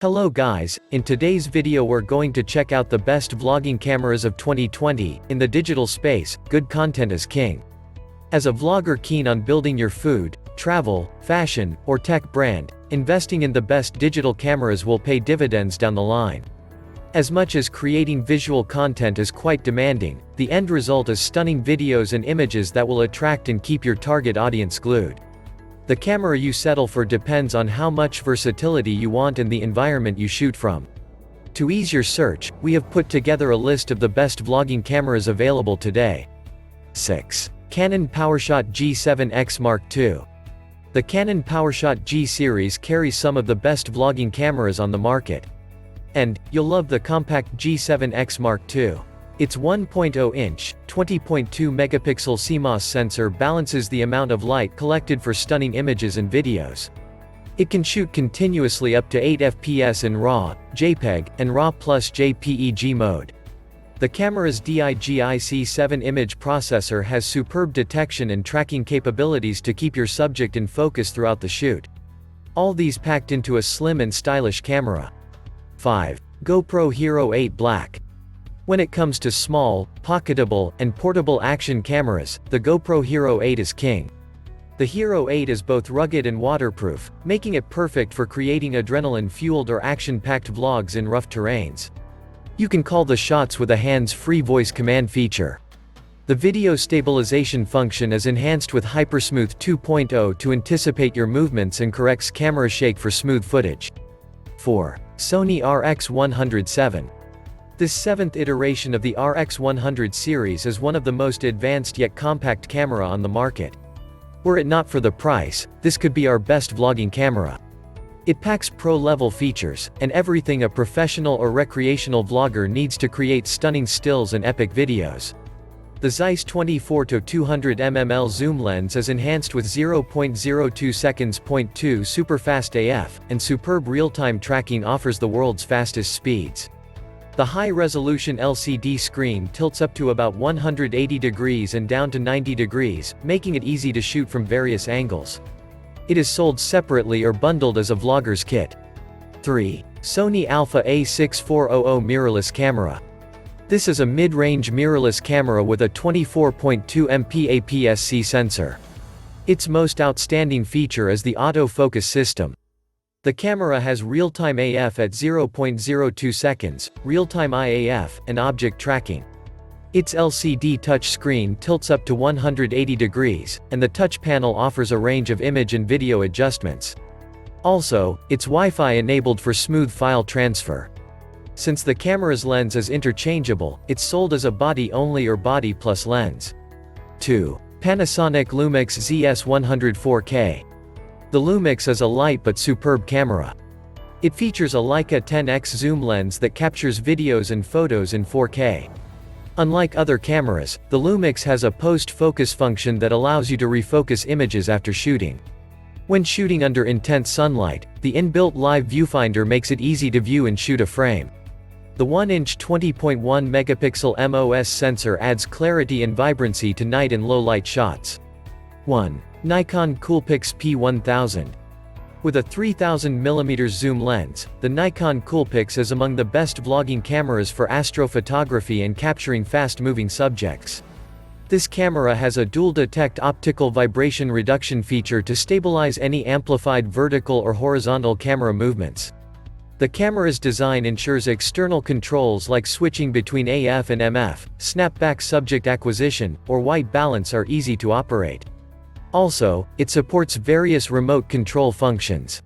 Hello guys, in today's video we're going to check out the best vlogging cameras of 2020. In the digital space, good content is king. As a vlogger keen on building your food, travel, fashion, or tech brand, investing in the best digital cameras will pay dividends down the line. As much as creating visual content is quite demanding, the end result is stunning videos and images that will attract and keep your target audience glued. The camera you settle for depends on how much versatility you want and the environment you shoot from. To ease your search, we have put together a list of the best vlogging cameras available today. 6. Canon PowerShot G7X Mark II. The Canon PowerShot G series carries some of the best vlogging cameras on the market. And you'll love the compact G7X Mark II. Its 1.0-inch, 20.2 megapixel CMOS sensor balances the amount of light collected for stunning images and videos. It can shoot continuously up to 8 fps in RAW, JPEG, and RAW plus JPEG mode. The camera's DIGIC7 image processor has superb detection and tracking capabilities to keep your subject in focus throughout the shoot. All these packed into a slim and stylish camera. 5. GoPro Hero 8 Black. When it comes to small, pocketable, and portable action cameras, the GoPro Hero 8 is king. The Hero 8 is both rugged and waterproof, making it perfect for creating adrenaline-fueled or action-packed vlogs in rough terrains. You can call the shots with a hands-free voice command feature. The video stabilization function is enhanced with Hypersmooth 2.0 to anticipate your movements and corrects camera shake for smooth footage. 4. Sony RX100 7. This seventh iteration of the RX100 series is one of the most advanced yet compact camera on the market. Were it not for the price, this could be our best vlogging camera. It packs pro-level features, and everything a professional or recreational vlogger needs to create stunning stills and epic videos. The Zeiss 24-200mm zoom lens is enhanced with 0.02 seconds .2 superfast AF, and superb real-time tracking offers the world's fastest speeds. The high-resolution LCD screen tilts up to about 180 degrees and down to 90 degrees, making it easy to shoot from various angles. It is sold separately or bundled as a vlogger's kit. 3. Sony Alpha A6400 Mirrorless Camera. This is a mid-range mirrorless camera with a 24.2 MP APS-C sensor. Its most outstanding feature is the autofocus system. The camera has real-time AF at 0.02 seconds, real-time IAF, and object tracking. Its LCD touchscreen tilts up to 180 degrees, and the touch panel offers a range of image and video adjustments. Also, it's Wi-Fi enabled for smooth file transfer. Since the camera's lens is interchangeable, it's sold as a body-only or body plus lens. 2. Panasonic LUMIX ZS100 4K. The LUMIX is a light but superb camera. It features a Leica 10x zoom lens that captures videos and photos in 4K. Unlike other cameras, the LUMIX has a post-focus function that allows you to refocus images after shooting. When shooting under intense sunlight, the inbuilt live viewfinder makes it easy to view and shoot a frame. The 1-inch 20.1 megapixel MOS sensor adds clarity and vibrancy to night and low-light shots. 1. Nikon COOLPIX P1000. With a 3000mm zoom lens, the Nikon COOLPIX is among the best vlogging cameras for astrophotography and capturing fast-moving subjects. This camera has a dual-detect optical vibration reduction feature to stabilize any amplified vertical or horizontal camera movements. The camera's design ensures external controls like switching between AF and MF, snapback subject acquisition, or white balance are easy to operate. Also, it supports various remote control functions.